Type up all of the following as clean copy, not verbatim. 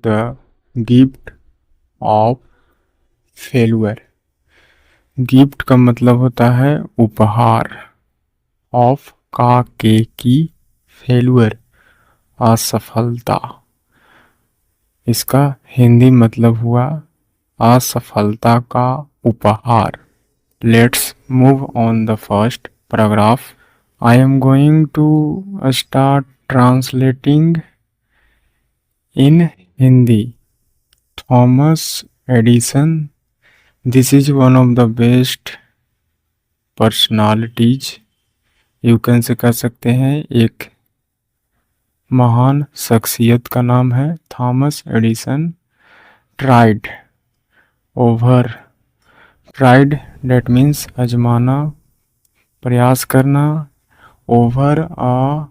The gift of failure. Gift का मतलब होता है उपहार, ऑफ का के की, फेलुअर असफलता। इसका हिंदी मतलब हुआ असफलता का उपहार। Let's move on the first paragraph. I am going to start translating in Hindi. Thomas Edison, this is one of the best personalities. You can say कह सकते हैं एक महान शख्सियत का नाम है Thomas Edison. Tried over, tried that means आजमाना, प्रयास करना, over a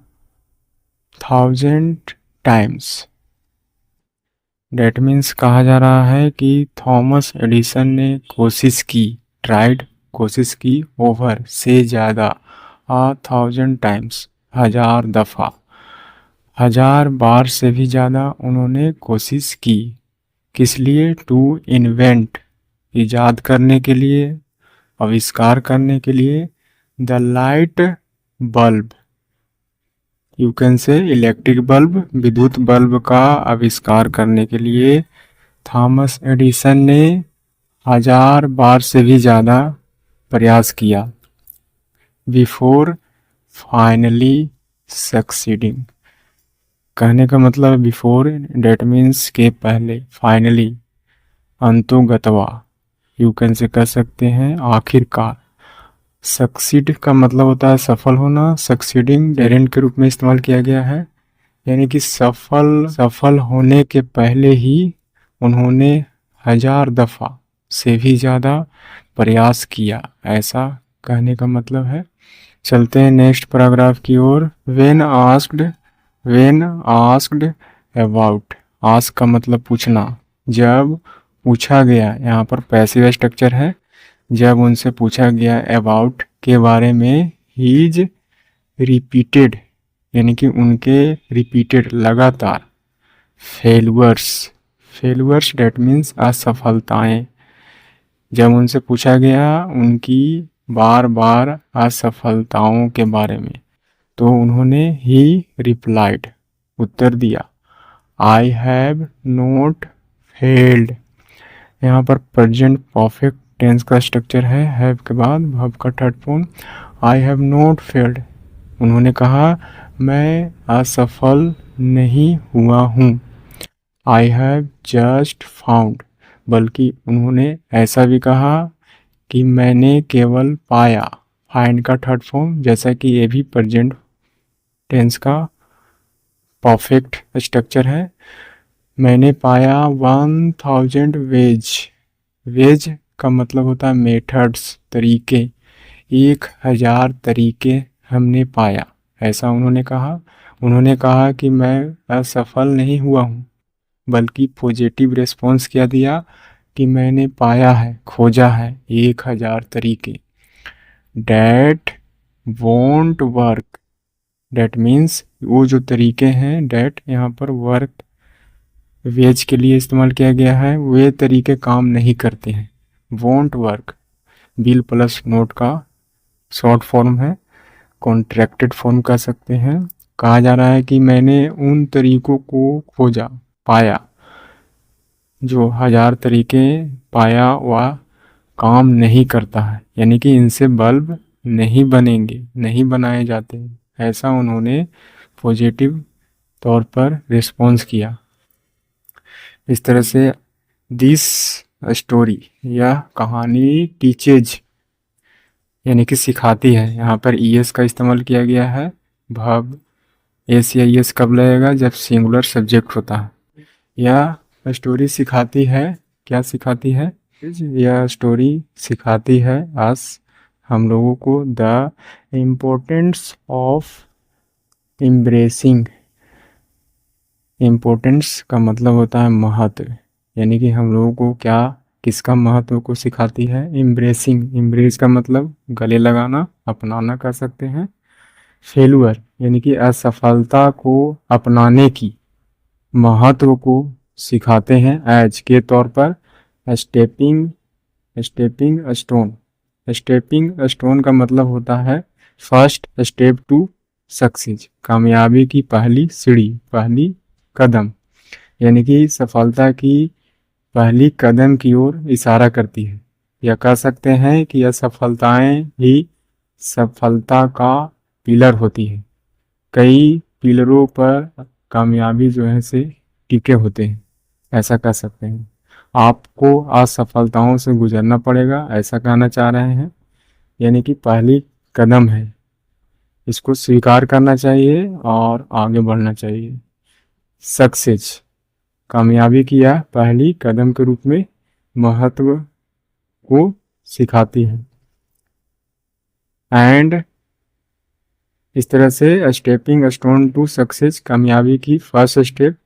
1000 times. That means कहा जा रहा है कि थॉमस एडिसन ने कोशिश की, ट्राइड कोशिश की, ओवर से ज़्यादा, 1000 टाइम्स 1000 दफ़ा, 1000 बार से भी ज़्यादा उन्होंने कोशिश की। किस लिए? टू इन्वेंट, ईजाद करने के लिए, आविष्कार करने के लिए, the light bulb, you can से इलेक्ट्रिक बल्ब, विद्युत बल्ब का आविष्कार करने के लिए थॉमस एडिसन ने 1000 बार से भी ज़्यादा प्रयास किया। बिफोर फाइनली सक्सीडिंग, कहने का मतलब बिफोर डेट मीन्स के पहले, फाइनली अंतोगतवा, यू कैन से कह सकते हैं आखिरकार। सक्सीड का मतलब होता है सफल होना। सक्सीडिंग जेरेंट के रूप में इस्तेमाल किया गया है, यानी कि सफल होने के पहले ही उन्होंने 1000 दफ़ा से भी ज़्यादा प्रयास किया, ऐसा कहने का मतलब है। चलते हैं नेक्स्ट पैराग्राफ की ओर। वेन आस्क्ड अबाउट, आस्क का मतलब पूछना, जब पूछा गया, यहाँ पर पैसिव स्ट्रक्चर है। जब उनसे पूछा गया अबाउट के बारे में, हीज रिपीटेड, यानी कि उनके रिपीटेड लगातार, फेलुअर्स डेट मीन्स असफलताएं। जब उनसे पूछा गया उनकी बार बार असफलताओं के बारे में, तो उन्होंने ही रिप्लाइड, उत्तर दिया, आई हैव नॉट फेल्ड। यहाँ पर प्रेजेंट परफेक्ट टेंस का स्ट्रक्चर है, हैव के बाद वर्ब का third form. I have not failed, उन्होंने कहा मैं असफल नहीं हुआ हूँ। आई हैव जस्ट फाउंड, बल्कि उन्होंने ऐसा भी कहा कि मैंने केवल पाया, फाइंड का थर्ड फॉर्म, जैसा कि ये भी प्रेजेंट टेंस का परफेक्ट स्ट्रक्चर है। मैंने पाया 1000 वेज का मतलब होता है मेथड्स, तरीके, 1000 तरीके हमने पाया, ऐसा उन्होंने कहा। उन्होंने कहा कि मैं असफल नहीं हुआ हूँ, बल्कि पॉजिटिव रिस्पॉन्स क्या दिया कि मैंने पाया है, खोजा है 1000 तरीके। That won't work, that means वो जो तरीके हैं, डैट यहाँ पर वर्क वेज के लिए इस्तेमाल किया गया है, वे तरीके काम नहीं करते हैं। Won't work bill plus note का शॉर्ट फॉर्म है, कॉन्ट्रैक्टेड फॉर्म कह सकते हैं। कहा जा रहा है कि मैंने उन तरीकों को खोजा, पाया, जो 1000 तरीके पाया वह काम नहीं करता है, यानी कि इनसे बल्ब नहीं बनेंगे, नहीं बनाए जाते, ऐसा उन्होंने पॉजिटिव तौर पर रिस्पॉन्स किया। इस तरह से दिस स्टोरी, यह कहानी टीचेज, यानी कि सिखाती है, यहाँ पर ईएस का इस्तेमाल किया गया है। वर्ब एस या ईएस कब लगेगा? जब सिंगुलर सब्जेक्ट होता है। यह स्टोरी सिखाती है, क्या सिखाती है? यह स्टोरी सिखाती है अस, हम लोगों को, the importance of embracing. Importance का मतलब होता है महत्व, यानी कि हम लोगों को क्या, किसका महत्व को सिखाती है? एम्ब्रेसिंग, एम्ब्रेस का मतलब गले लगाना, अपनाना कर सकते हैं। फेलुअर यानी कि असफलता को अपनाने की, महत्व को सिखाते हैं एज के तौर पर stepping stepping stone. Stepping stone का मतलब होता है फर्स्ट स्टेप टू सक्सेस, कामयाबी की पहली सीढ़ी, पहली कदम, यानी कि सफलता की पहली कदम की ओर इशारा करती है। या कह सकते हैं कि असफलताएं ही सफलता का पिलर होती है। कई पिलरों पर कामयाबी जो है से टिके होते हैं, ऐसा कह सकते हैं। आपको असफलताओं से गुजरना पड़ेगा, ऐसा कहना चाह रहे हैं। यानी कि पहली कदम है, इसको स्वीकार करना चाहिए और आगे बढ़ना चाहिए। सक्सेस, कामयाबी की यह पहली कदम के रूप में महत्व को सिखाती है। एंड इस तरह से स्टेपिंग स्टोन टू सक्सेस, कामयाबी की फर्स्ट स्टेप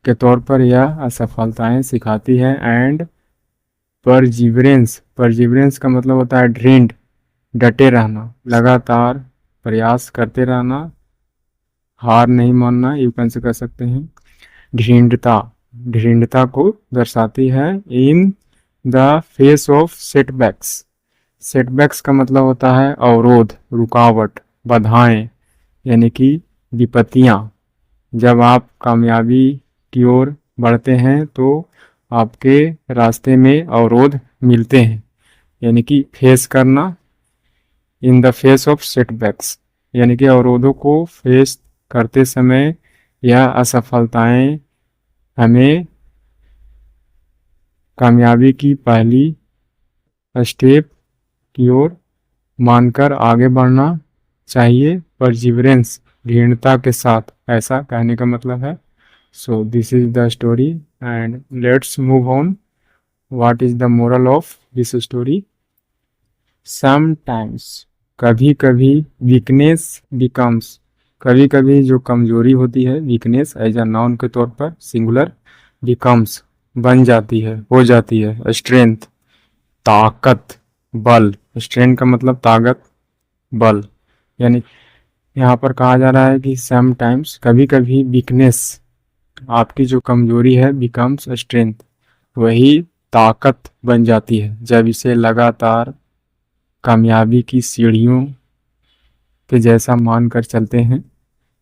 के तौर पर यह असफलताएं सिखाती है। एंड परजिवरेंस, परजिवरेंस का मतलब होता है दृढ़, डटे रहना, लगातार प्रयास करते रहना, हार नहीं मानना, ये कैसे कर सकते हैं। दृढ़ता, दृढ़ता को दर्शाती है। In the face of setbacks, setbacks का मतलब होता है अवरोध, रुकावट, बाधाएं, यानी कि विपत्तियां। जब आप कामयाबी की ओर बढ़ते हैं तो आपके रास्ते में अवरोध मिलते हैं, यानी कि फेस करना। In the face of setbacks, यानी कि अवरोधों को फेस करते समय यह असफलताएं हमें कामयाबी की पहली स्टेप की ओर मानकर आगे बढ़ना चाहिए। परजिवरेंस, दृढ़ता के साथ, ऐसा कहने का मतलब है। So this is the story and let's move on. What is the moral of this story. Sometimes, कभी कभी, वीकनेस बिकम्स, कभी कभी जो कमजोरी होती है, वीकनेस एज अ नाउन के तौर पर सिंगुलर, बिकम्स बन जाती है, हो जाती है, स्ट्रेंथ ताकत, बल। स्ट्रेंथ का मतलब ताकत, बल। यानी यहाँ पर कहा जा रहा है कि समटाइम्स, कभी कभी, वीकनेस, आपकी जो कमजोरी है, बिकम्स स्ट्रेंथ, वही ताकत बन जाती है जब इसे लगातार कामयाबी की सीढ़ियों के जैसा मानकर चलते हैं,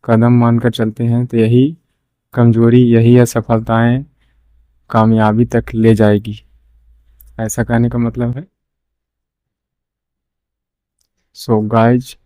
कदम मानकर चलते हैं, तो यही कमजोरी, यही असफलताएं कामयाबी तक ले जाएगी, ऐसा कहने का मतलब है। So guys,